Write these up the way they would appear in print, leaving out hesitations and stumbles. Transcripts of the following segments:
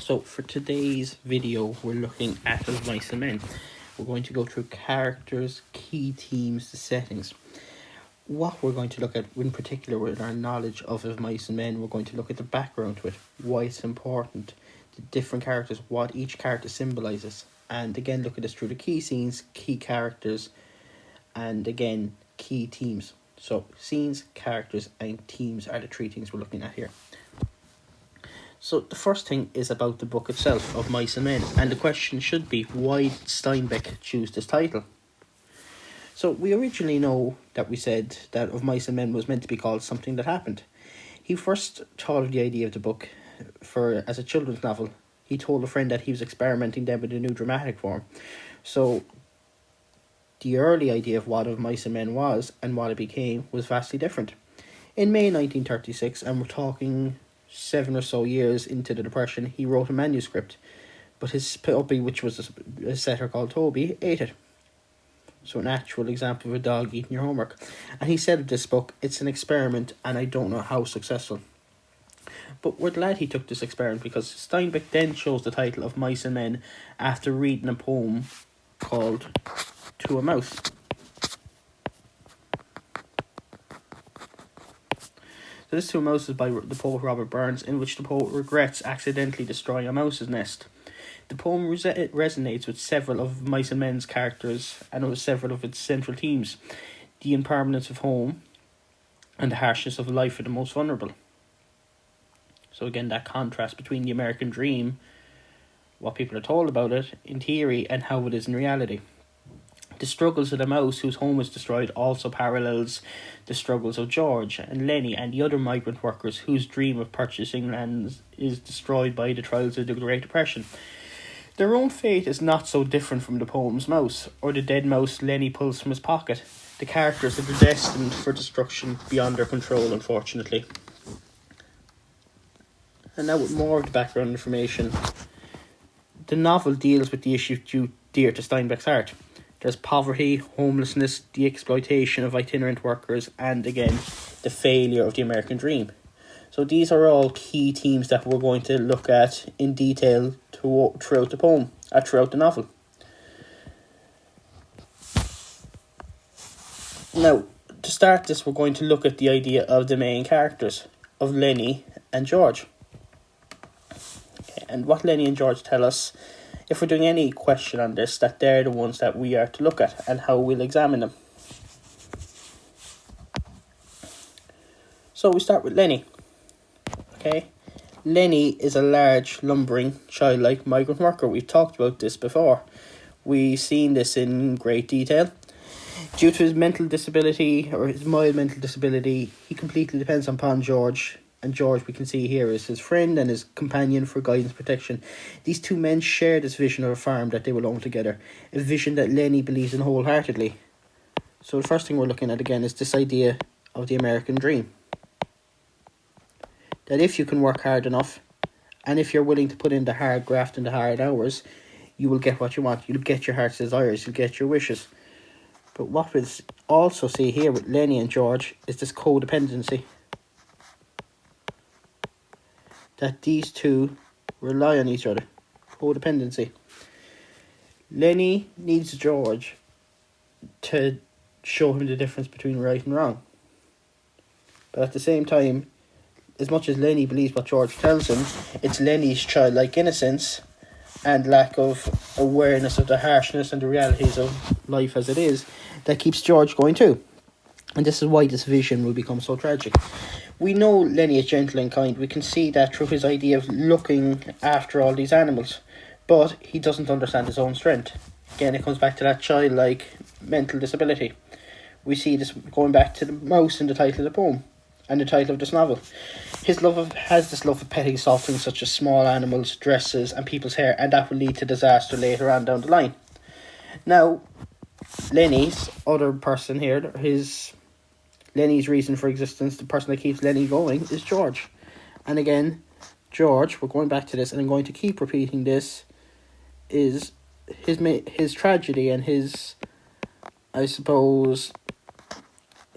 So for today's video, we're looking at Of Mice and Men. We're going to go through characters, key themes, the settings. What we're going to look at in particular with our knowledge of Mice and Men, we're going to look at the background to it, why it's important, the different characters, what each character symbolises, and again look at this through the key scenes, key characters, and again key themes. So scenes, characters and themes are the three things we're looking at here. So the first thing is about the book itself, Of Mice and Men, and the question should be, why did Steinbeck choose this title? So we originally know that we said that Of Mice and Men was meant to be called Something That Happened. He first thought of the idea of the book as a children's novel. He told a friend that he was experimenting then with a new dramatic form. So the early idea of what Of Mice and Men was and what it became was vastly different. In May 1936, and we're talking 7 or so years into the Depression, he wrote a manuscript, but his puppy, which was a setter called Toby, ate it. So an actual example of a dog eating your homework. And he said of this book, it's an experiment and I don't know how successful. But we're glad he took this experiment, because Steinbeck then chose the title Of Mice and Men after reading a poem called To a Mouse. So this To a Mouse is by the poet Robert Burns, in which the poet regrets accidentally destroying a mouse's nest. The poem resonates with several of Mice and Men's characters and with several of its central themes: the impermanence of home and the harshness of life for the most vulnerable. So again, that contrast between the American dream, what people are told about it in theory, and how it is in reality. The struggles of the mouse whose home is destroyed also parallels the struggles of George and Lennie and the other migrant workers whose dream of purchasing land is destroyed by the trials of the Great Depression. Their own fate is not so different from the poem's mouse, or the dead mouse Lennie pulls from his pocket. The characters are destined for destruction beyond their control, unfortunately. And now with more of the background information, the novel deals with the issues dear to Steinbeck's heart. There's poverty, homelessness, the exploitation of itinerant workers, and again, the failure of the American dream. So these are all key themes that we're going to look at in detail throughout the poem, throughout the novel. Now, to start this, we're going to look at the idea of the main characters, of Lennie and George. Okay, and what Lennie and George tell us, if we're doing any question on this, that they're the ones that we are to look at and how we'll examine them. So we start with Lennie. Okay, Lennie is a large, lumbering, childlike migrant worker. We've talked about this before. We've seen this in great detail. Due to his mental disability, or his mild mental disability, he completely depends upon George. And George, we can see here, is his friend and his companion for guidance and protection. These two men share this vision of a farm that they will own together. A vision that Lennie believes in wholeheartedly. So the first thing we're looking at again is this idea of the American dream. That if you can work hard enough, and if you're willing to put in the hard graft and the hard hours, you will get what you want. You'll get your heart's desires. You'll get your wishes. But what we'll also see here with Lennie and George is this codependency. That these two rely on each other. Codependency. Lennie needs George to show him the difference between right and wrong. But at the same time, as much as Lennie believes what George tells him, it's Lennie's childlike innocence and lack of awareness of the harshness and the realities of life as it is that keeps George going too. And this is why this vision will become so tragic. We know Lennie is gentle and kind. We can see that through his idea of looking after all these animals. But he doesn't understand his own strength. Again, it comes back to that childlike mental disability. We see this going back to the mouse in the title of the poem and the title of this novel. His has this love of petting soft things such as small animals, dresses and people's hair, and that will lead to disaster later on down the line. Now, Lennie's other person here, Lennie's reason for existence, the person that keeps Lennie going, is George. And again, George, we're going back to this and I'm going to keep repeating this, is his tragedy and his, I suppose,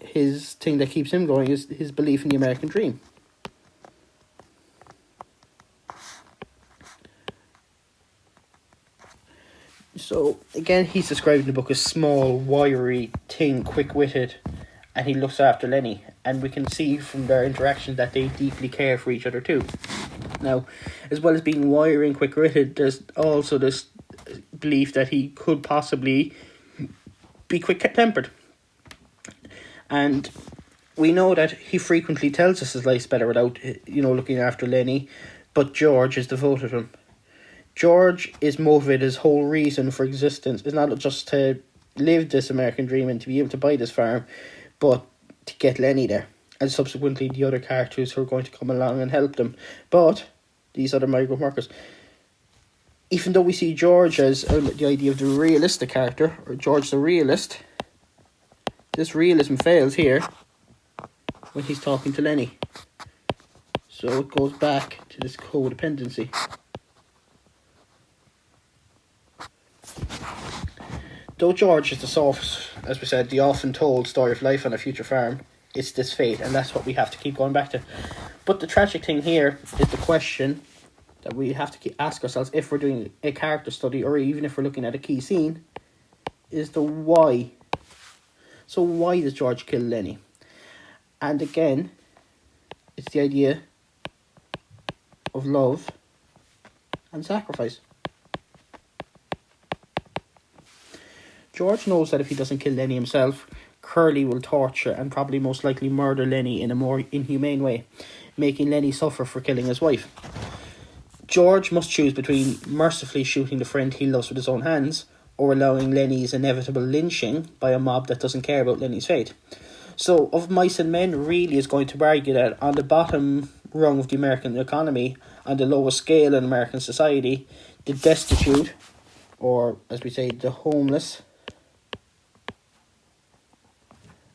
his thing that keeps him going is his belief in the American dream. So, again, he's described in the book as small, wiry, thin, quick-witted, and he looks after Lennie. And we can see from their interaction that they deeply care for each other too. Now, as well as being wiry and quick-witted, there's also this belief that he could possibly be quick-tempered. And we know that he frequently tells us his life's better without, looking after Lennie, but George is devoted to him. George is motivated, his whole reason for existence is not just to live this American dream and to be able to buy this farm, but to get Lennie there. And subsequently the other characters who are going to come along and help them. But these other migrant workers, even though we see George as the idea of the realistic character, or George the realist, this realism fails here when he's talking to Lennie. So it goes back to this codependency. Though George is the source, as we said, the often told story of life on a future farm, it's this fate, and that's what we have to keep going back to. But the tragic thing here is the question that we have to ask ourselves if we're doing a character study, or even if we're looking at a key scene, is the why. So why does George kill Lennie? And again, it's the idea of love and sacrifice. George knows that if he doesn't kill Lennie himself, Curly will torture and probably most likely murder Lennie in a more inhumane way, making Lennie suffer for killing his wife. George must choose between mercifully shooting the friend he loves with his own hands, or allowing Lennie's inevitable lynching by a mob that doesn't care about Lennie's fate. So, Of Mice and Men really is going to argue that on the bottom rung of the American economy, on the lowest scale in American society, the destitute, or as we say, the homeless,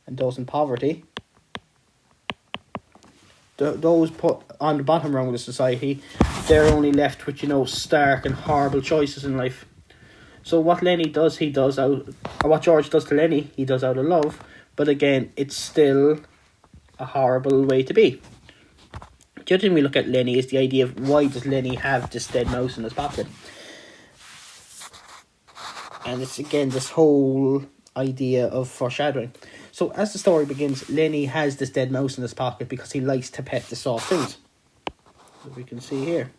and those in poverty, those put on the bottom rung of the society, they're only left with, stark and horrible choices in life. So what Lennie does, what George does to Lennie, he does out of love, but again, it's still a horrible way to be. The other thing we look at Lennie is the idea of why does Lennie have this dead mouse in his pocket? And it's again this whole idea of foreshadowing. So as the story begins, Lennie has this dead mouse in his pocket because he likes to pet the soft things, as we can see here.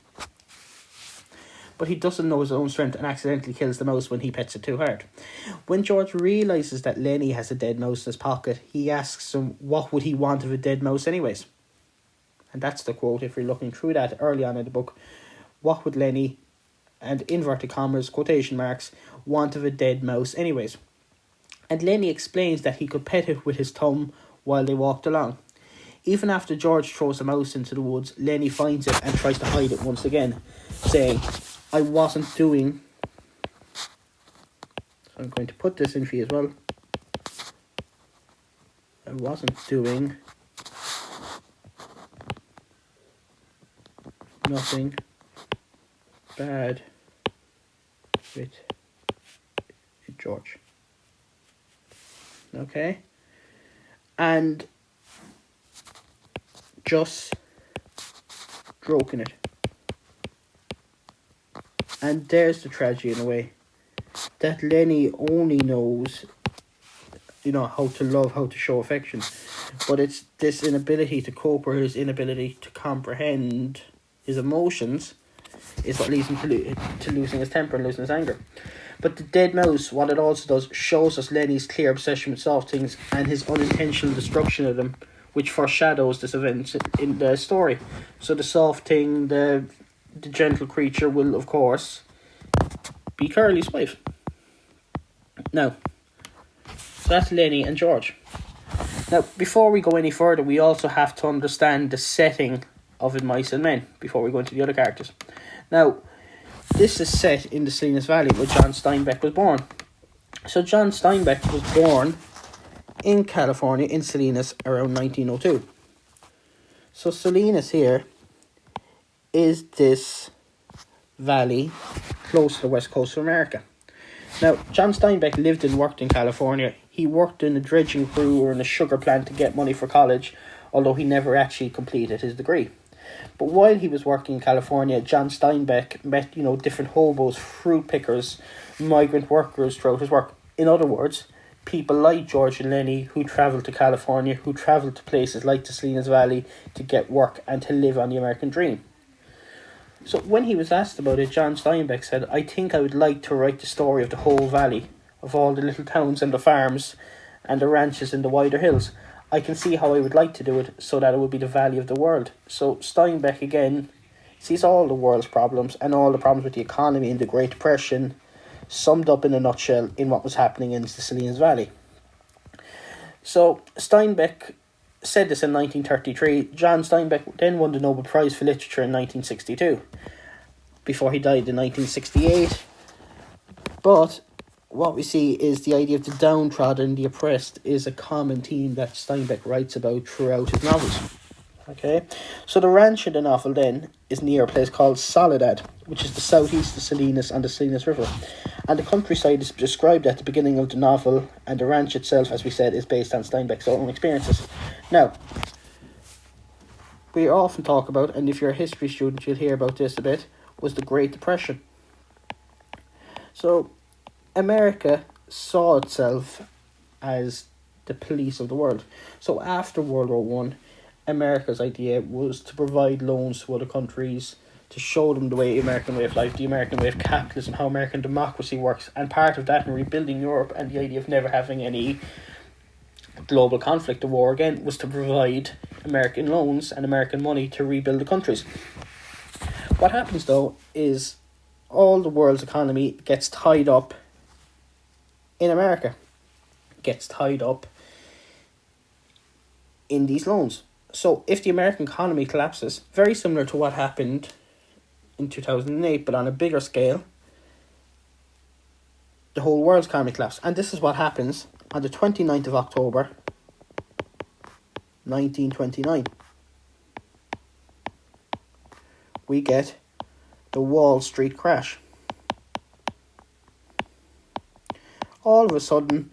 But he doesn't know his own strength and accidentally kills the mouse when he pets it too hard. When George realises that Lennie has a dead mouse in his pocket, he asks him what would he want of a dead mouse anyways. And that's the quote, if you're looking through that early on in the book. What would Lennie, and inverted commas, quotation marks, want of a dead mouse anyways? And Lennie explains that he could pet it with his thumb while they walked along. Even after George throws the mouse into the woods, Lennie finds it and tries to hide it once again, saying, I wasn't doing... So I'm going to put this in for you as well. I wasn't doing nothing bad with George. Okay? And just stroking it. And there's the tragedy in a way. That Lennie only knows, how to love, how to show affection. But it's this inability to cope, or his inability to comprehend his emotions, is what leads him to losing his temper and losing his anger. But the dead mouse, what it also does, shows us Lennie's clear obsession with soft things and his unintentional destruction of them, which foreshadows this event in the story. So the soft thing, the gentle creature will, of course, be Curly's wife. Now, so that's Lennie and George. Now, before we go any further, we also have to understand the setting of Mice and Men before we go into the other characters. Now, this is set in the Salinas Valley where John Steinbeck was born. So John Steinbeck was born in California, in Salinas, around 1902. So Salinas here is this valley close to the west coast of America. Now, John Steinbeck lived and worked in California. He worked in a dredging crew or in a sugar plant to get money for college, although he never actually completed his degree. But while he was working in California, John Steinbeck met, different hobos, fruit pickers, migrant workers throughout his work. In other words, people like George and Lennie who travelled to California, who travelled to places like the Salinas Valley to get work and to live on the American dream. So when he was asked about it, John Steinbeck said, "I think I would like to write the story of the whole valley, of all the little towns and the farms and the ranches in the wider hills. I can see how I would like to do it so that it would be the valley of the world." So Steinbeck again sees all the world's problems and all the problems with the economy and the Great Depression summed up in a nutshell in what was happening in the Salinas Valley. So Steinbeck said this in 1933. John Steinbeck then won the Nobel Prize for Literature in 1962, before he died in 1968. But what we see is the idea of the downtrodden, the oppressed, is a common theme that Steinbeck writes about throughout his novels. Okay, so the ranch in the novel then is near a place called Soledad, which is the southeast of Salinas and the Salinas River. And the countryside is described at the beginning of the novel, and the ranch itself, as we said, is based on Steinbeck's own experiences. Now, we often talk about, and if you're a history student you'll hear about this a bit, was the Great Depression. So America saw itself as the police of the world. So after World War One, America's idea was to provide loans to other countries, to show them the American way of life, the American way of capitalism, how American democracy works. And part of that in rebuilding Europe and the idea of never having any global conflict or war again was to provide American loans and American money to rebuild the countries. What happens though is all the world's economy gets tied up in America, gets tied up in these loans. So if the American economy collapses, very similar to what happened in 2008, but on a bigger scale, the whole world's economy collapsed. And this is what happens on the 29th of October, 1929. We get the Wall Street crash. All of a sudden,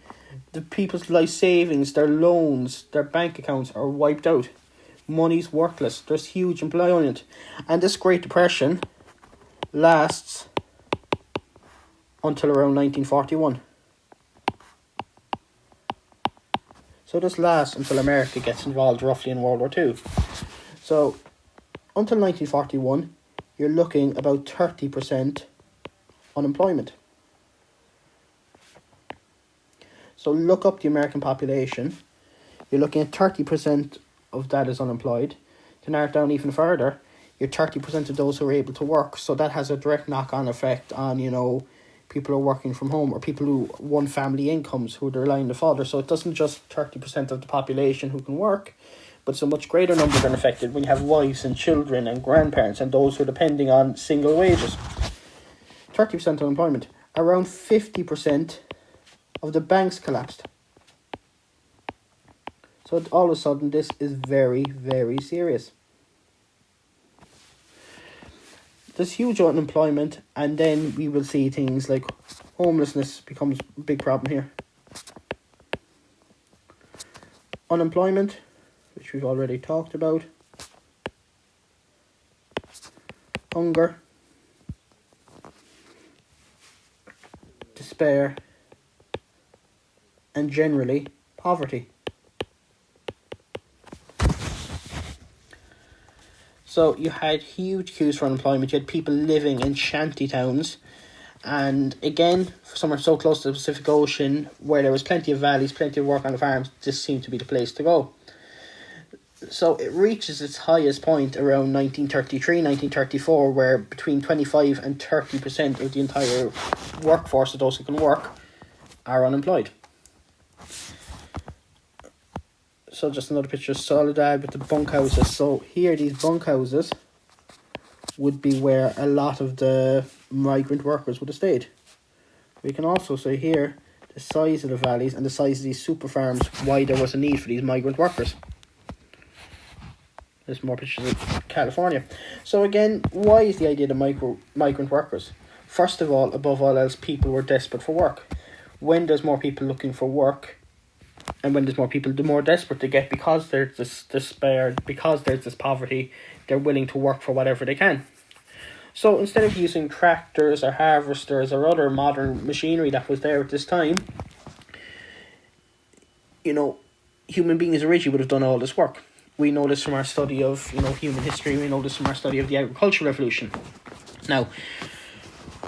the people's life savings, their loans, their bank accounts are wiped out. Money's worthless. There's huge unemployment. And this Great Depression lasts until around 1941. So this lasts until America gets involved roughly in World War II. So until 1941, you're looking about 30% unemployment. So look up the American population. You're looking at 30% of that is unemployed. To narrow it down even further, you're 30% of those who are able to work. So that has a direct knock-on effect on, people who are working from home or people who one family incomes who are relying on the father. So it doesn't just 30% of the population who can work, but it's a much greater number than affected when you have wives and children and grandparents and those who are depending on single wages. 30% unemployment. Around 50% of the banks collapsed. So all of a sudden this is very, very serious. There's huge unemployment, and then we will see things like homelessness becomes a big problem here. Unemployment, which we've already talked about. Hunger. Despair. And generally, poverty. So you had huge queues for unemployment. You had people living in shanty towns. And again, for somewhere so close to the Pacific Ocean, where there was plenty of valleys, plenty of work on the farms, this seemed to be the place to go. So it reaches its highest point around 1933, 1934, where between 25 and 30% of the entire workforce of those who can work are unemployed. So just another picture of Soledad with the bunkhouses. So here, these bunkhouses would be where a lot of the migrant workers would have stayed. We can also see here the size of the valleys and the size of these super farms, why there was a need for these migrant workers. There's more pictures of California. So again, why is the idea of migrant workers? First of all, above all else, people were desperate for work. When there's more people looking for work, and when there's more people, the more desperate they get, because there's this despair, because there's this poverty, they're willing to work for whatever they can. So instead of using tractors or harvesters or other modern machinery that was there at this time, human beings originally would have done all this work. We know this from our study of, human history. We know this from our study of the agricultural revolution. Now,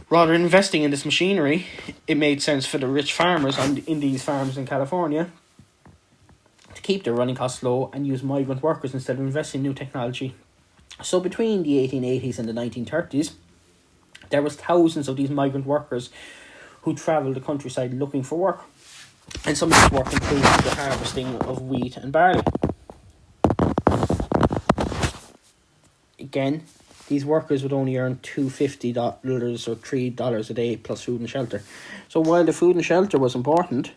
rather than investing in this machinery, it made sense for the rich farmers in these farms in California to keep their running costs low and use migrant workers instead of investing in new technology. So between the 1880s and the 1930s, there was thousands of these migrant workers who travelled the countryside looking for work. And some of this work included the harvesting of wheat and barley. Again, these workers would only earn $2.50 or $3 a day plus food and shelter. So while the food and shelter was important,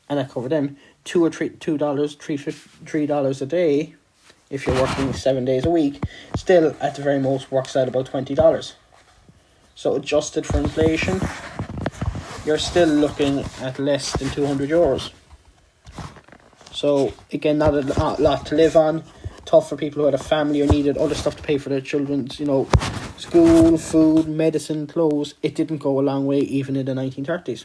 and I covered them, $3 a day, if you're working 7 days a week, still at the very most works out about $20. So adjusted for inflation, you're still looking at less than €200. So again, not a lot to live on. Tough for people who had a family or needed other stuff to pay for their children's, school, food, medicine, clothes. It didn't go a long way even in the 1930s.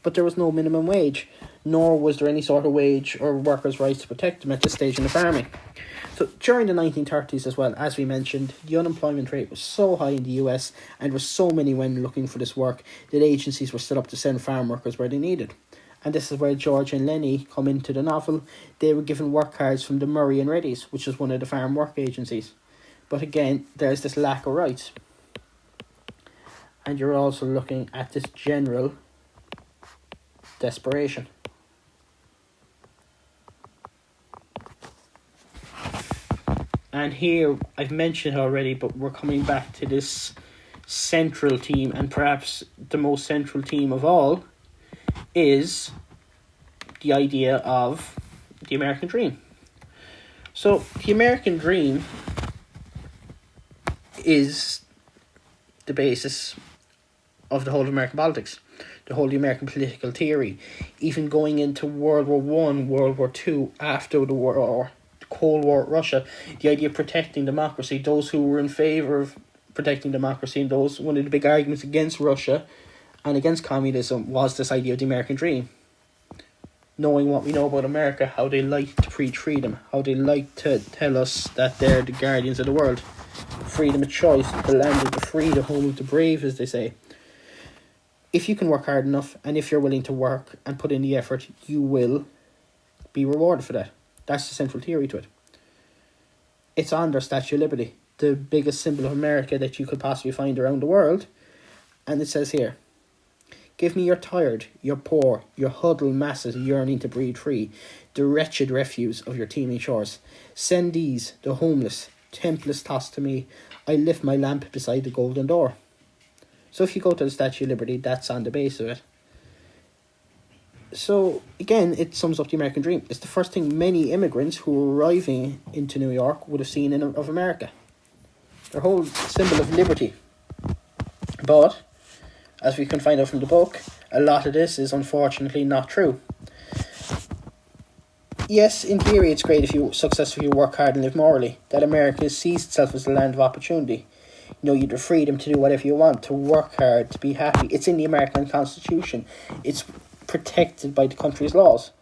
But there was no minimum wage, nor was there any sort of wage or workers' rights to protect them at this stage in the farming. So during the 1930s as well, as we mentioned, the unemployment rate was so high in the US and there were so many women looking for this work that agencies were set up to send farm workers where they needed. And this is where George and Lennie come into the novel. They were given work cards from the Murray and Reddy's, which is one of the farm work agencies. But again, there's this lack of rights. And you're also looking at this general desperation. And here, I've mentioned it already, but we're coming back to this central theme, and perhaps the most central theme of all is the idea of the American dream. So, the American dream is the basis of the whole of American politics, the whole of the American political theory, even going into World War One, World War Two, after the war, the Cold War with Russia, the idea of protecting democracy, those who were in favour of protecting democracy and those, one of the big arguments against Russia and against communism was this idea of the American dream. Knowing what we know about America, how they like to preach freedom, how they like to tell us that they're the guardians of the world. Freedom of choice, the land of the free, the home of the brave, as they say. If you can work hard enough, and if you're willing to work and put in the effort, you will be rewarded for that. That's the central theory to it. It's on their Statue of Liberty, the biggest symbol of America that you could possibly find around the world. And it says here, "Give me your tired, your poor, your huddled masses yearning to breathe free, the wretched refuse of your teeming shores. Send these, the homeless, templess tossed to me. I lift my lamp beside the golden door." So if you go to the Statue of Liberty, that's on the base of it. So again, it sums up the American dream. It's the first thing many immigrants who were arriving into New York would have seen of America. Their whole symbol of liberty. But as we can find out from the book, a lot of this is unfortunately not true. Yes, in theory it's great if you successfully work hard and live morally, that America sees itself as the land of opportunity. You have the freedom to do whatever you want, to work hard, to be happy. It's in the American Constitution. It's protected by the country's laws.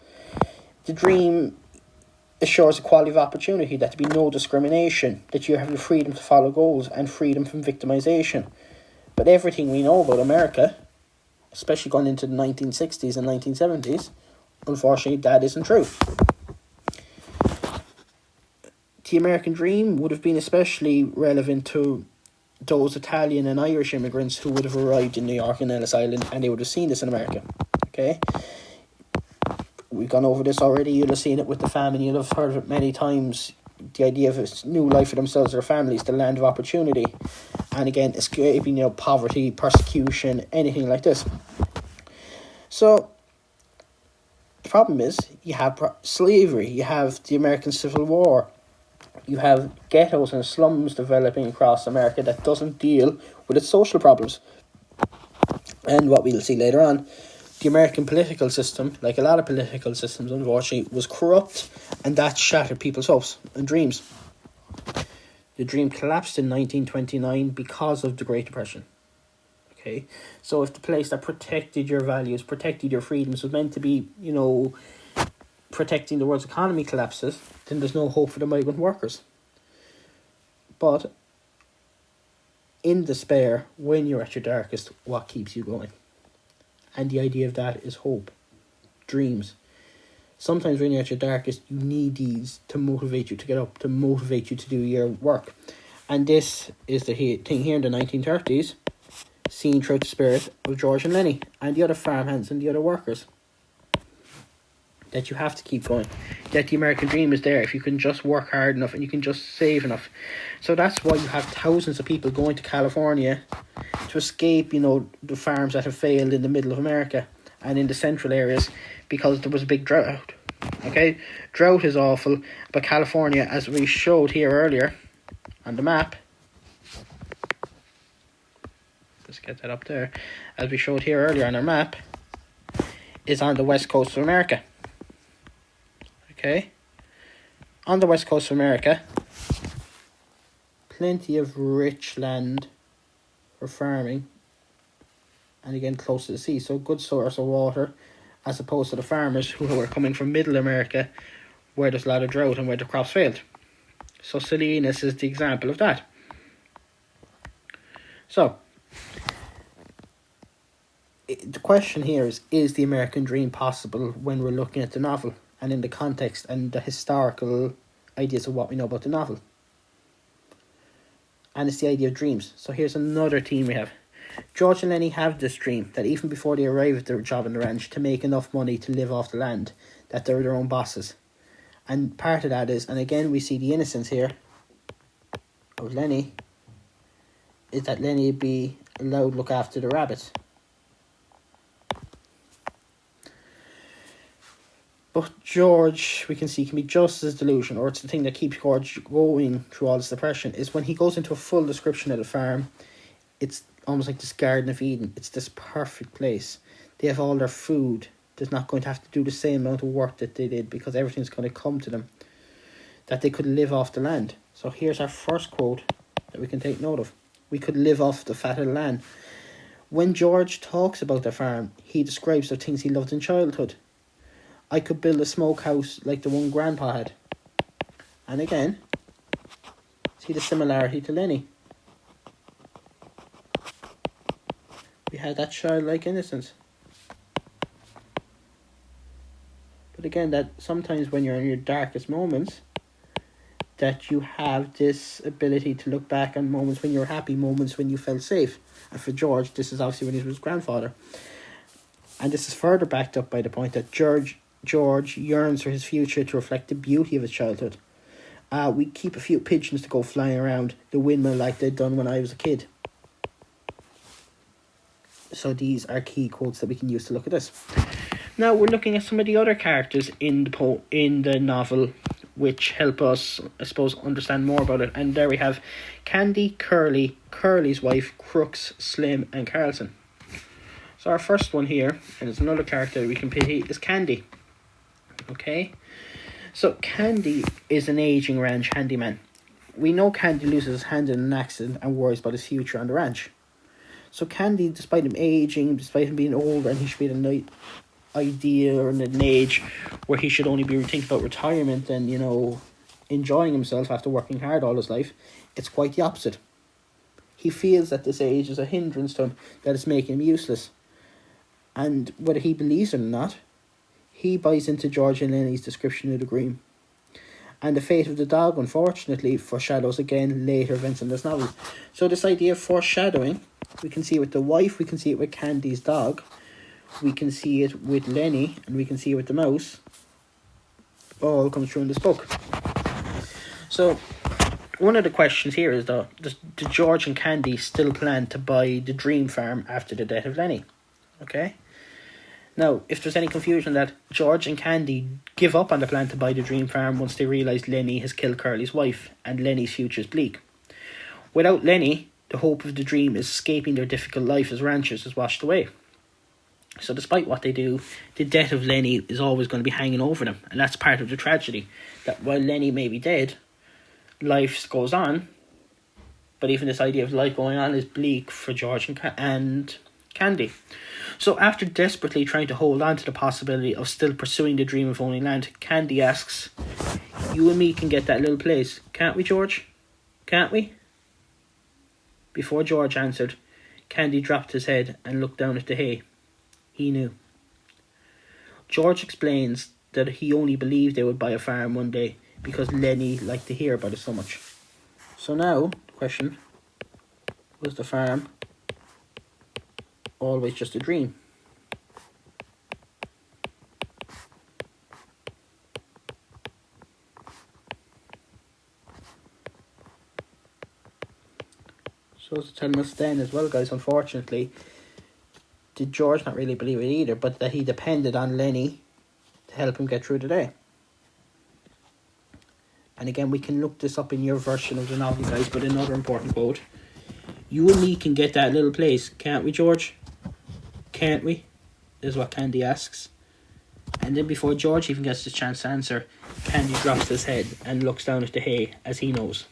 The dream assures equality of opportunity, that there be no discrimination, that you have the freedom to follow goals and freedom from victimization. But everything we know about America, especially going into the 1960s and 1970s, unfortunately that isn't true. The American dream would have been especially relevant to those Italian and Irish immigrants who would have arrived in New York and Ellis Island, and they would have seen this in America. Okay? We've gone over this already. You'll have seen it with the famine. You'll have heard of it many times. The idea of a new life for themselves or their families, the land of opportunity. And again, escaping, poverty, persecution, anything like this. So, the problem is, you have slavery, you have the American Civil War, you have ghettos and slums developing across America that doesn't deal with its social problems. And what we'll see later on, the American political system, like a lot of political systems, unfortunately, was corrupt, and that shattered people's hopes and dreams. The dream collapsed in 1929 because of the Great Depression. Okay, so if the place that protected your values, protected your freedoms, was meant to be, protecting the world's economy collapses, then there's no hope for the migrant workers. But in despair, when you're at your darkest, what keeps you going? And the idea of that is hope, dreams. Sometimes when you're at your darkest, you need these to motivate you to get up, to motivate you to do your work. And this is the thing here in the 1930s, seen throughout the spirit of George and Lennie and the other farmhands and the other workers. That you have to keep going. That the American dream is there if you can just work hard enough and you can just save enough. So that's why you have thousands of people going to California to escape, the farms that have failed in the middle of America and in the central areas because there was a big drought. Okay? Drought is awful, but California, as we showed here earlier on the map, let's get that up there, as we showed here earlier on our map, is on the west coast of America. Okay, on the west coast of America, plenty of rich land for farming, and again close to the sea, so good source of water, as opposed to the farmers who are coming from middle America, where there's a lot of drought and where the crops failed. So Salinas is the example of that. So, the question here is the American dream possible when we're looking at the novel? And in the context and the historical ideas of what we know about the novel. And it's the idea of dreams. So here's another theme we have. George and Lennie have this dream that even before they arrive at their job in the ranch, to make enough money to live off the land, that they're their own bosses. And part of that is, and again we see the innocence here of Lennie, is that Lennie be allowed to look after the rabbits. But George, we can see, can be just as delusional, or it's the thing that keeps George going through all this depression, is when he goes into a full description of the farm, it's almost like this Garden of Eden. It's this perfect place. They have all their food. They're not going to have to do the same amount of work that they did because everything's going to come to them. That they could live off the land. So here's our first quote that we can take note of. We could live off the fat of the land. When George talks about the farm, he describes the things he loved in childhood. I could build a smokehouse like the one Grandpa had. And again, see the similarity to Lennie. We had that childlike innocence. But again, that sometimes when you're in your darkest moments, that you have this ability to look back on moments when you were happy, moments when you felt safe. And for George, this is obviously when he was his grandfather. And this is further backed up by the point that George yearns for his future to reflect the beauty of his childhood. We keep a few pigeons to go flying around the windmill like they'd done when I was a kid. So these are key quotes that we can use to look at this. Now we're looking at some of the other characters in the novel, which help us, I suppose, understand more about it. And there we have Candy, Curly, Curly's wife, Crooks, Slim, and Carlson. So our first one here, and it's another character that we can pity, is Candy. Okay, so Candy is an aging ranch handyman. We know Candy loses his hand in an accident and worries about his future on the ranch. So Candy, despite him aging, despite him being older, and he should be at an idea or in an age where he should only be thinking about retirement and, enjoying himself after working hard all his life, it's quite the opposite. He feels that this age is a hindrance to him, that it's making him useless. And whether he believes it or not, he buys into George and Lennie's description of the dream. And the fate of the dog, unfortunately, foreshadows again later events in this novel. So this idea of foreshadowing, we can see it with the wife, we can see it with Candy's dog, we can see it with Lennie, and we can see it with the mouse. All comes through in this book. So one of the questions here is, though, do George and Candy still plan to buy the dream farm after the death of Lennie? Okay? Now, if there's any confusion that George and Candy give up on the plan to buy the dream farm once they realise Lennie has killed Curly's wife and Lennie's future is bleak. Without Lennie, the hope of the dream is escaping their difficult life as ranchers is washed away. So despite what they do, the death of Lennie is always going to be hanging over them. And that's part of the tragedy. That while Lennie may be dead, life goes on, but even this idea of life going on is bleak for George and Candy. So after desperately trying to hold on to the possibility of still pursuing the dream of owning land, Candy asks, "You and me can get that little place, can't we, George? Can't we?" Before George answered, Candy dropped his head and looked down at the hay. He knew. George explains that he only believed they would buy a farm one day because Lennie liked to hear about it so much. So now, the question, was the farm always just a dream? So it's telling us then as well, guys, unfortunately, did George not really believe it either, but that he depended on Lennie to help him get through the day. And again, we can look this up in your version of the novel, guys, but another important quote. "You and me can get that little place, can't we, George? Can't we?" is what Candy asks. And then before George even gets the chance to answer, Candy drops his head and looks down at the hay, as he knows.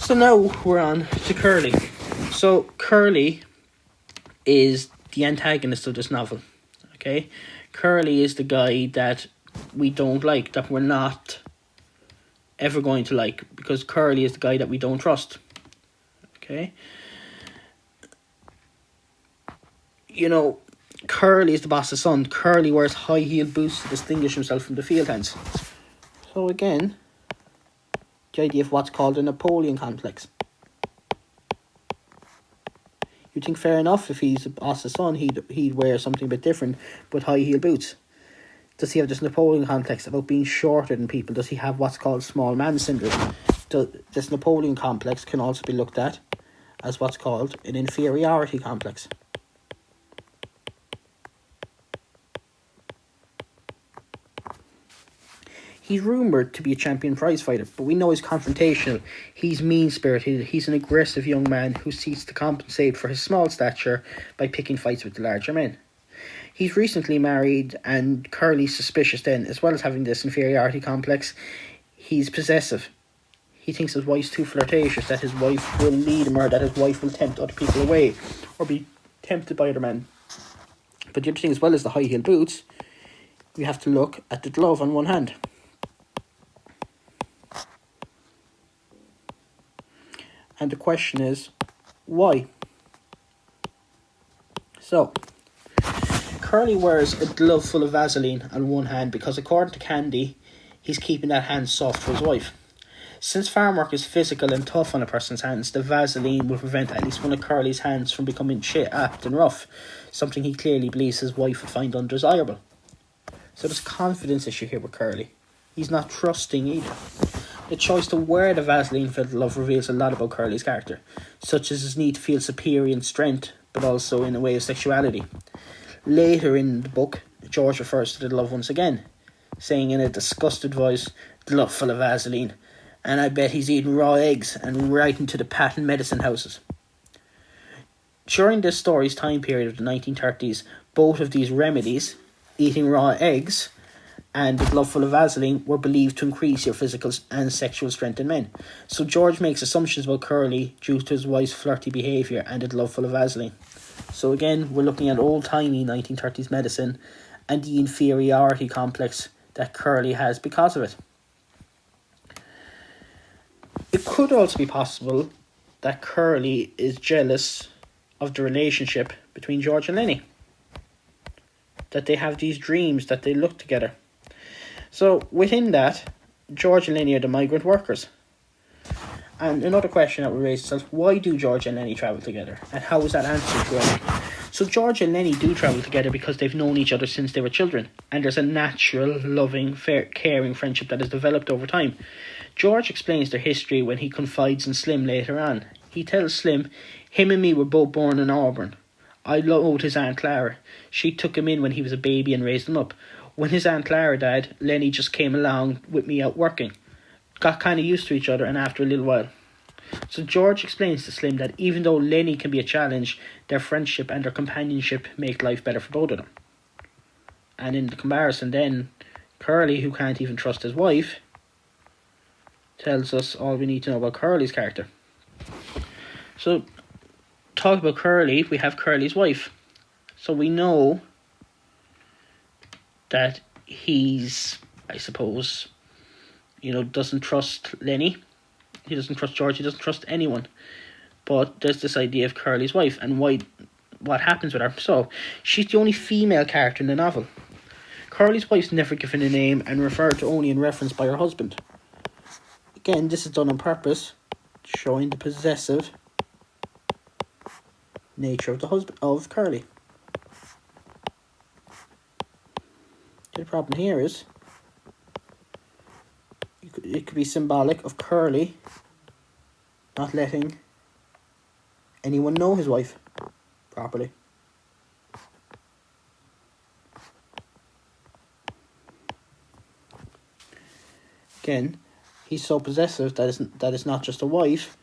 So now we're on to Curly. So Curly is the antagonist of this novel. Okay? Curly is the guy that we don't like, that we're not ever going to like, because Curly is the guy that we don't trust. Okay? You know, Curly is the boss's son. Curly wears high-heeled boots to distinguish himself from the field hands. So again, the idea of what's called a Napoleon complex. You think fair enough, if he's the boss's son, he'd wear something a bit different, but high-heeled boots. Does he have this Napoleon complex about being shorter than people? Does he have what's called small man syndrome? This Napoleon complex can also be looked at as what's called an inferiority complex. He's rumoured to be a champion prize fighter, but we know he's confrontational. He's mean-spirited. He's an aggressive young man who seeks to compensate for his small stature by picking fights with the larger men. He's recently married, and Curly's suspicious then, as well as having this inferiority complex. He's possessive. He thinks his wife's too flirtatious, that his wife will lead him, or that his wife will tempt other people away, or be tempted by other men. But the other thing as well as the high-heeled boots, we have to look at the glove on one hand. And the question is, why? So, Curly wears a glove full of Vaseline on one hand because, according to Candy, he's keeping that hand soft for his wife. Since farm work is physical and tough on a person's hands, the Vaseline will prevent at least one of Curly's hands from becoming chapped and rough, something he clearly believes his wife would find undesirable. So there's a confidence issue here with Curly. He's not trusting either. The choice to wear the Vaseline-filled glove reveals a lot about Curly's character, such as his need to feel superior in strength, but also in a way of sexuality. Later in the book, George refers to the glove once again, saying in a disgusted voice, "Glove full of Vaseline, and I bet he's eating raw eggs and right into the patent medicine houses." During this story's time period of the 1930s, both of these remedies, eating raw eggs and the glove full of Vaseline, were believed to increase your physical and sexual strength in men. So George makes assumptions about Curly due to his wife's flirty behaviour and the glove full of Vaseline. So again, we're looking at old-timey 1930s medicine and the inferiority complex that Curly has because of it. It could also be possible that Curly is jealous of the relationship between George and Lennie. That they have these dreams, that they look together. So within that, George and Lennie are the migrant workers. And another question that will raise itself, why do George and Lennie travel together? And how is that answered throughout? So George and Lennie do travel together because they've known each other since they were children. And there's a natural, loving, fair, caring friendship that has developed over time. George explains their history when he confides in Slim later on. He tells Slim, him and me were both born in Auburn. I loved his Aunt Clara. She took him in when he was a baby and raised him up. When his Aunt Clara died, Lennie just came along with me out working. Got kind of used to each other, and after a little while. So George explains to Slim that even though Lennie can be a challenge, their friendship and their companionship make life better for both of them. And in the comparison then, Curly, who can't even trust his wife, tells us all we need to know about Curly's character. So, talk about Curly, we have Curly's wife. So we know that he's, I suppose, doesn't trust Lennie. He doesn't trust George. He doesn't trust anyone. But there's this idea of Curly's wife and what happens with her. So, she's the only female character in the novel. Curly's wife's never given a name and referred to only in reference by her husband. Again, this is done on purpose, showing the possessive nature of Curly. The problem here is it could be symbolic of Curly not letting anyone know his wife properly. Again, he's so possessive that it's not just a wife.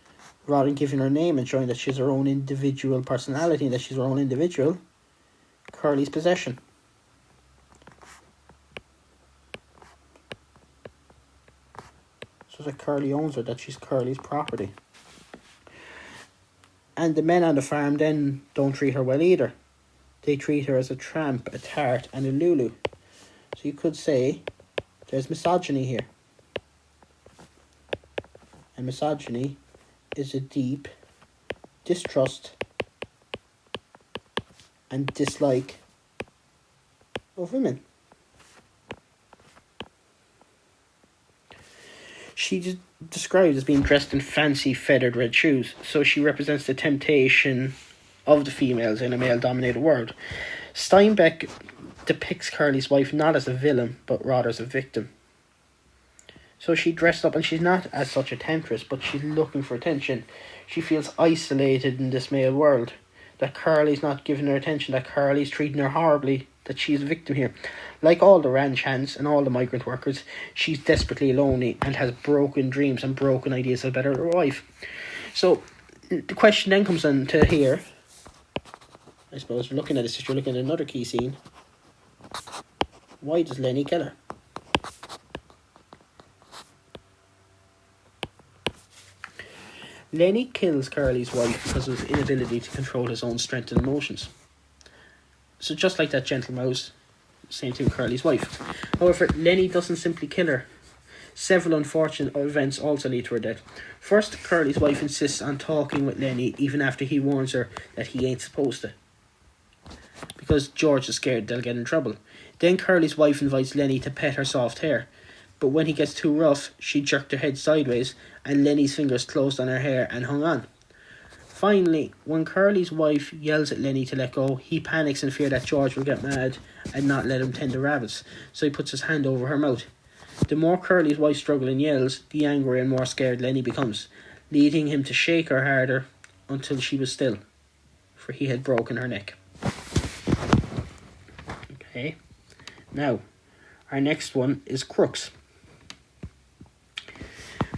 Rather than giving her a name and showing that she's her own individual personality and that she's her own individual, Curly's possession. So that Curly owns her, that she's Curly's property. And the men on the farm then don't treat her well either. They treat her as a tramp, a tart, and a Lulu. So you could say there's misogyny here. And misogyny is a deep distrust and dislike of women. She's described as being dressed in fancy feathered red shoes, so she represents the temptation of the females in a male-dominated world. Steinbeck depicts Curly's wife not as a villain, but rather as a victim. So she dressed up, and she's not as such a temptress, but she's looking for attention. She feels isolated in this male world, that Curly's not giving her attention, that Curly's treating her horribly, that she's a victim here. Like all the ranch hands and all the migrant workers, she's desperately lonely and has broken dreams and broken ideas about her wife. So the question then comes into here, I suppose, looking at this, if you're looking at another key scene, why does Lennie kill her? Lennie kills Curly's wife because of his inability to control his own strength and emotions. So just like that gentle mouse, same thing with Curly's wife. However, Lennie doesn't simply kill her. Several unfortunate events also lead to her death. First, Curly's wife insists on talking with Lennie even after he warns her that he ain't supposed to, because George is scared they'll get in trouble. Then Curly's wife invites Lennie to pet her soft hair, but when he gets too rough, she jerked her head sideways and Lennie's fingers closed on her hair and hung on. Finally, when Curly's wife yells at Lennie to let go, he panics in fear that George will get mad and not let him tend the rabbits, so he puts his hand over her mouth. The more Curly's wife struggles and yells, the angrier and more scared Lennie becomes, leading him to shake her harder until she was still, for he had broken her neck. Okay, now, our next one is Crooks.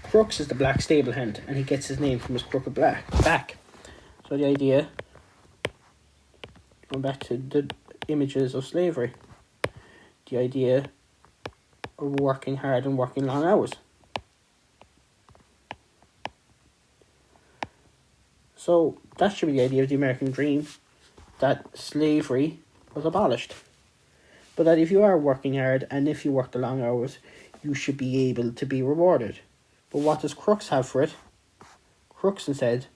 Crooks is the black stable hand, and he gets his name from his crooked back. So the idea, going back to the images of slavery, the idea of working hard and working long hours. So that should be the idea of the American dream, that slavery was abolished. But that if you are working hard and if you work the long hours, you should be able to be rewarded. But what does Crooks have for it? Crooks instead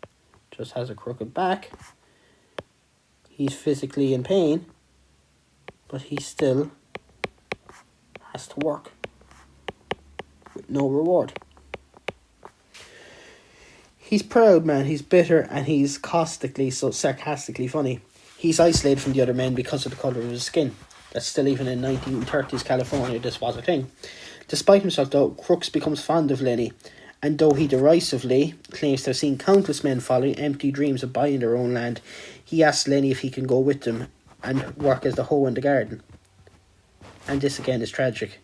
just has a crooked back. He's physically in pain, but he still has to work with no reward. He's proud, man. He's bitter, and he's sarcastically funny. He's isolated from the other men because of the colour of his skin. That's still, even in 1930s California, this was a thing. Despite himself, though, Crooks becomes fond of Lennie, and though he derisively claims to have seen countless men following empty dreams of buying their own land, he asks Lennie if he can go with them and work as the hoe in the garden. And this again is tragic.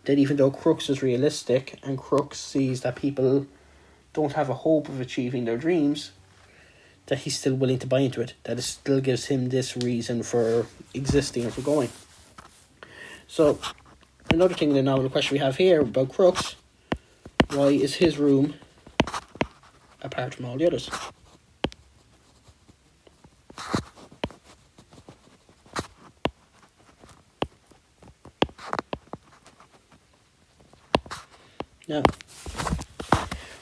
That even though Crooks is realistic, and Crooks sees that people don't have a hope of achieving their dreams, that he's still willing to buy into it, that it still gives him this reason for existing and for going. So, Another thing in the novel, the question we have here about Crooks, why is his room apart from all the others? Now,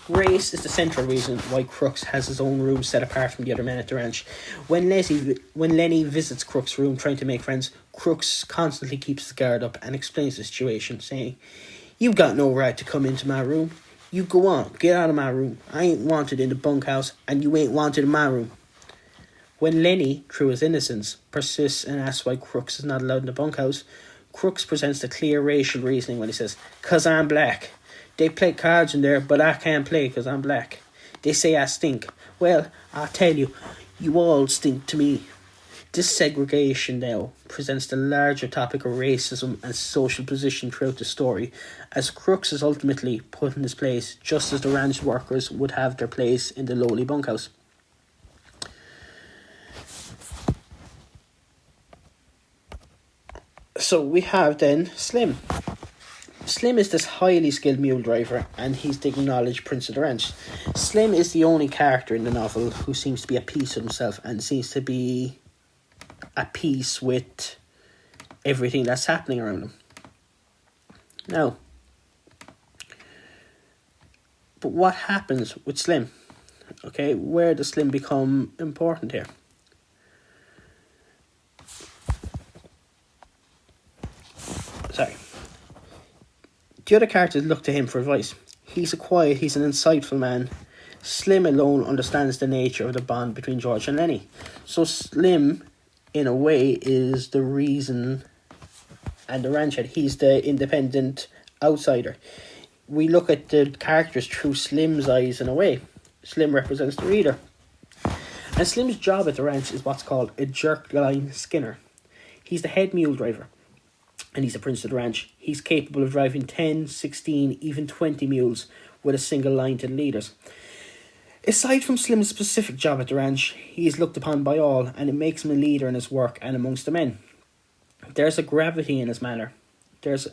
race is the central reason why Crooks has his own room set apart from the other men at the ranch. When Lennie visits Crooks' room trying to make friends, Crooks constantly keeps his guard up and explains the situation, saying, "You've got no right to come into my room. You go on, get out of my room. I ain't wanted in the bunkhouse, and you ain't wanted in my room." When Lennie, through his innocence, persists and asks why Crooks is not allowed in the bunkhouse, Crooks presents the clear racial reasoning when he says, "'Cause I'm black. They play cards in there, but I can't play 'cause I'm black. They say I stink. Well, I tell you, you all stink to me." This segregation now presents the larger topic of racism and social position throughout the story, as Crooks is ultimately put in his place just as the ranch workers would have their place in the lowly bunkhouse. So we have then Slim. Slim is this highly skilled mule driver, and he's the acknowledged prince of the ranch. Slim is the only character in the novel who seems to be at peace with himself and seems to be at peace with everything that's happening around him. Now, but what happens with Slim? Okay, where does Slim become important here? Sorry. The other characters look to him for advice. He's an insightful man. Slim alone understands the nature of the bond between George and Lennie. So Slim, in a way, is the reason and the ranch head. He's the independent outsider. We look at the characters through Slim's eyes in a way. Slim represents the reader. And Slim's job at the ranch is what's called a jerk line skinner. He's the head mule driver, and he's the prince of the ranch. He's capable of driving 10, 16, even 20 mules with a single line to the leaders. Aside from Slim's specific job at the ranch, he is looked upon by all, and it makes him a leader in his work and amongst the men. There's a gravity in his manner.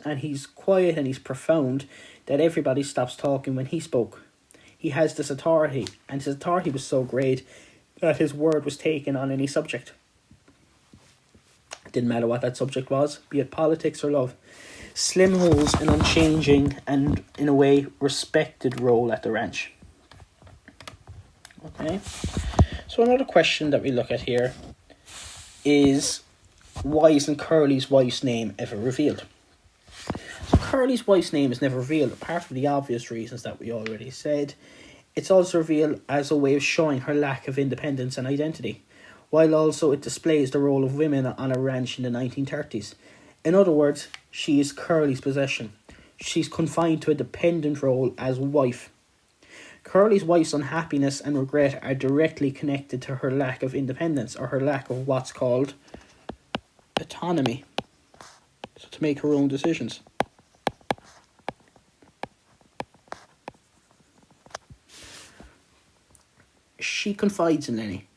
And he's quiet and he's profound that everybody stops talking when he spoke. He has this authority, and his authority was so great that his word was taken on any subject. It didn't matter what that subject was, be it politics or love. Slim holds an unchanging and, in a way, respected role at the ranch. Okay, so another question that we look at here is, why isn't Curly's wife's name ever revealed? So Curly's wife's name is never revealed, apart from the obvious reasons that we already said. It's also revealed as a way of showing her lack of independence and identity, while also it displays the role of women on a ranch in the 1930s. In other words, she is Curly's possession. She's confined to a dependent role as wife. Curly's wife's unhappiness and regret are directly connected to her lack of independence, or her lack of what's called autonomy. So to make her own decisions. She confides in Lennie.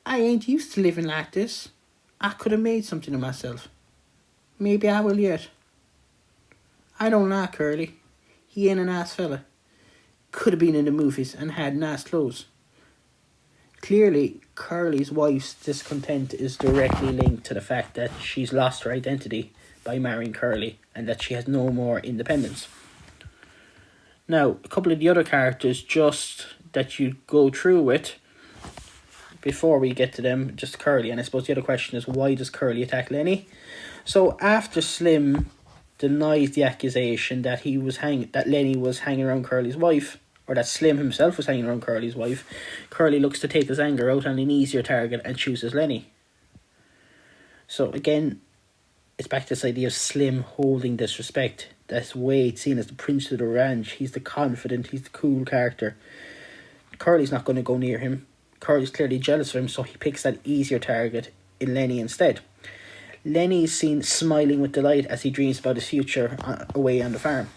"I ain't used to living like this. I could have made something of myself. Maybe I will yet. I don't like Curly. He ain't a nice fella. Could have been in the movies and had nice clothes." Clearly, Curly's wife's discontent is directly linked to the fact that she's lost her identity by marrying Curly and that she has no more independence. Now, a couple of the other characters just that you go through with before we get to them, just Curly, and I suppose the other question is, why does Curly attack Lennie? So after Slim denies the accusation that Lennie was hanging around Curly's wife, or that Slim himself was hanging around Curly's wife, Curly looks to take his anger out on an easier target and chooses Lennie. So again, it's back to this idea of Slim holding this respect. That's Wade seen as the prince of the ranch. He's the confident, he's the cool character. Curly's not going to go near him. Curly's clearly jealous of him, so he picks that easier target in Lennie instead. Lennie is seen smiling with delight as he dreams about his future away on the farm.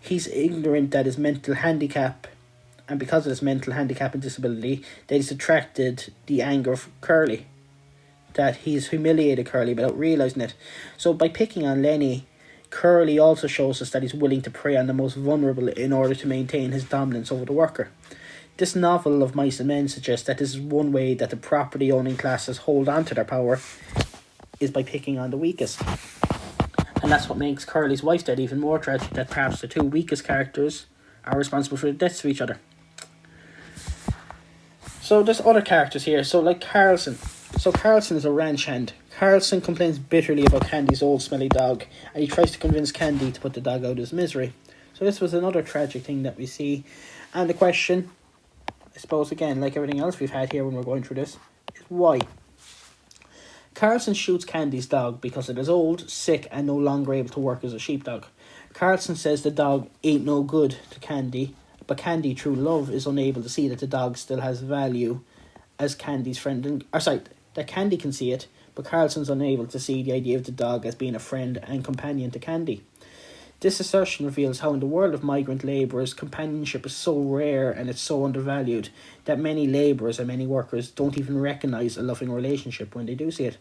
He's ignorant that his mental handicap, and because of his mental handicap and disability, that he's attracted the anger of Curly. That he's humiliated Curly without realising it. So by picking on Lennie, Curly also shows us that he's willing to prey on the most vulnerable in order to maintain his dominance over the worker. This novel of Mice and Men suggests that this is one way that the property-owning classes hold on to their power, is by picking on the weakest. And that's what makes Curly's wife dead even more tragic, that perhaps the two weakest characters are responsible for the deaths of each other. So there's other characters here. So like Carlson. So Carlson is a ranch hand. Carlson complains bitterly about Candy's old smelly dog, and he tries to convince Candy to put the dog out of his misery. So this was another tragic thing that we see. And the question, I suppose again, like everything else we've had here when we're going through this, is why? Carlson shoots Candy's dog because it is old, sick, and no longer able to work as a sheepdog. Carlson says the dog ain't no good to Candy, but Candy, through love, is unable to see that the dog still has value as Candy's friend. That Candy can see it, but Carlson's unable to see the idea of the dog as being a friend and companion to Candy. This assertion reveals how in the world of migrant labourers, companionship is so rare and it's so undervalued that many labourers and many workers don't even recognise a loving relationship when they do see it.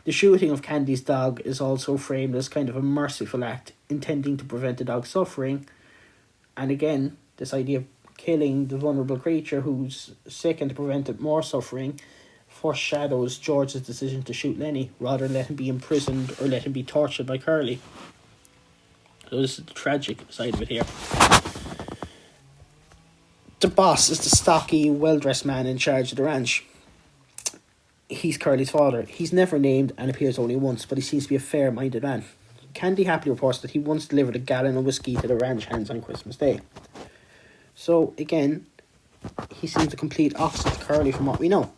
The shooting of Candy's dog is also framed as kind of a merciful act, intending to prevent the dog suffering. And again, this idea of killing the vulnerable creature who's sick and to prevent it more suffering foreshadows George's decision to shoot Lennie rather than let him be imprisoned or let him be tortured by Curly. So this is the tragic side of it here. The boss is the stocky, well-dressed man in charge of the ranch. He's Curly's father. He's never named and appears only once, but he seems to be a fair-minded man. Candy happily reports that he once delivered a gallon of whiskey to the ranch hands on Christmas Day. So, again, he seems the complete opposite to Curly from what we know.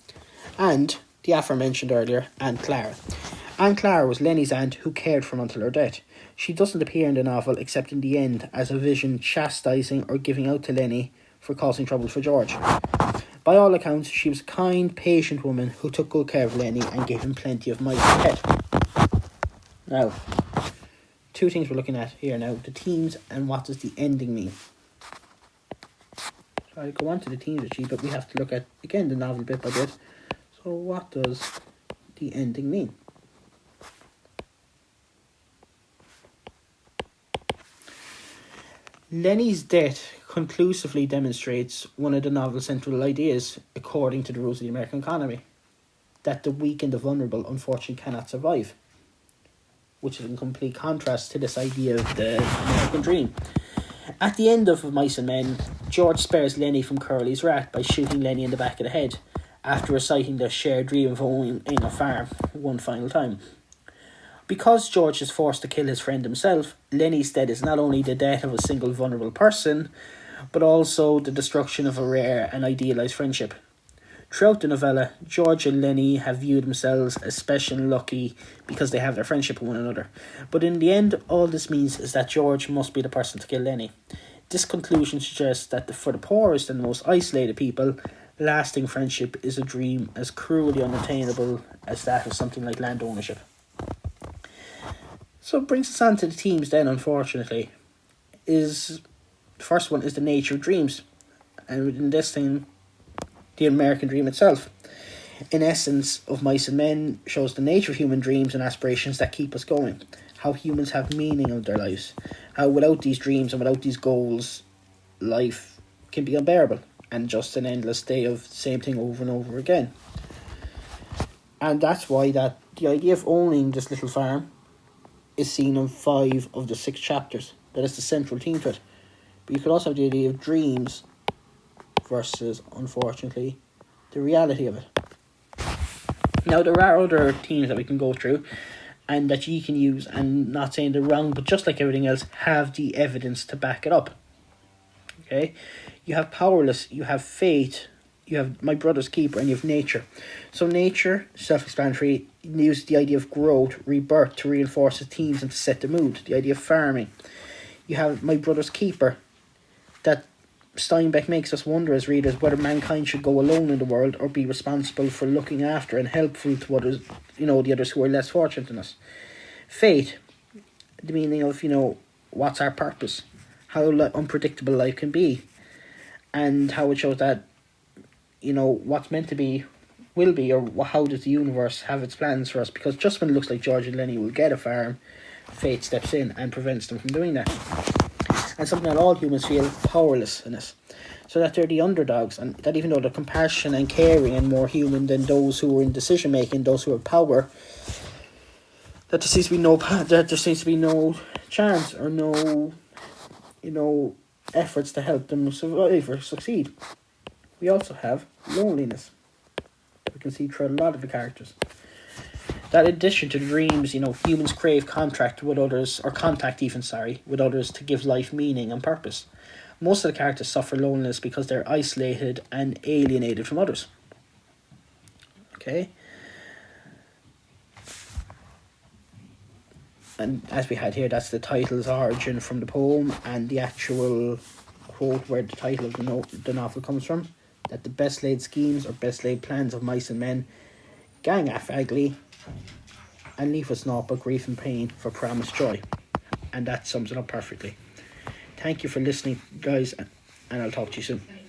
And the aforementioned earlier, Aunt Clara. Aunt Clara was Lennie's aunt who cared for him until her death. She doesn't appear in the novel except in the end as a vision chastising or giving out to Lennie for causing trouble for George. By all accounts, she was a kind, patient woman who took good care of Lennie and gave him plenty of mice to pet. Now, two things we're looking at here now. The themes and what does the ending mean. So I'll go on to the themes sheet, but we have to look at, again, the novel bit by bit. So what does the ending mean? Lennie's death conclusively demonstrates one of the novel's central ideas, according to the rules of the American economy, that the weak and the vulnerable unfortunately cannot survive, which is in complete contrast to this idea of the American dream. At the end of Mice and Men, George spares Lennie from Curly's wrath by shooting Lennie in the back of the head, after reciting their shared dream of owning a farm one final time. Because George is forced to kill his friend himself, Lennie's death is not only the death of a single vulnerable person, but also the destruction of a rare and idealised friendship. Throughout the novella, George and Lennie have viewed themselves as special and lucky because they have their friendship with one another. But in the end, all this means is that George must be the person to kill Lennie. This conclusion suggests that for the poorest and most isolated people, lasting friendship is a dream as cruelly unattainable as that of something like land ownership. So it brings us on to the themes then, unfortunately. The first one is the nature of dreams. And within this thing, the American dream itself. In essence, of Mice and Men shows the nature of human dreams and aspirations that keep us going. How humans have meaning of their lives. How without these dreams and without these goals, life can be unbearable and just an endless day of the same thing over and over again. And that's why that the idea of owning this little farm is seen in 5 of the 6 chapters. That is the central theme to it. But you could also have the idea of dreams versus, unfortunately, the reality of it. Now, there are other themes that we can go through and that you can use, and not saying they're wrong, but just like everything else, have the evidence to back it up. Okay? You have powerless, you have fate, you have my brother's keeper, and you have nature. So nature, self-explanatory, uses the idea of growth, rebirth to reinforce the themes and to set the mood. The idea of farming. You have my brother's keeper, that Steinbeck makes us wonder as readers whether mankind should go alone in the world or be responsible for looking after and helpful to others, the others who are less fortunate than us. Fate, the meaning of, what's our purpose, how unpredictable life can be, and how it shows that, what's meant to be will be, or how does the universe have its plans for us, because just when it looks like George and Lennie will get a farm, fate steps in and prevents them from doing that. And something that all humans feel powerlessness. So that they're the underdogs, and that even though they're compassionate and caring and more human than those who are in decision making, those who have power, that there seems to be no chance or no, efforts to help them survive or succeed. We also have loneliness. We can see through a lot of the characters. That in addition to dreams, humans crave contact with others, or contact even, with others to give life meaning and purpose. Most of the characters suffer loneliness because they're isolated and alienated from others. Okay? And as we had here, that's the title's origin from the poem, and the actual quote where the title of the novel comes from, that the best laid schemes or best laid plans of mice and men gang affagly and leave us naught but grief and pain for promised joy. And that sums it up perfectly. Thank you for listening, guys, and I'll talk to you soon.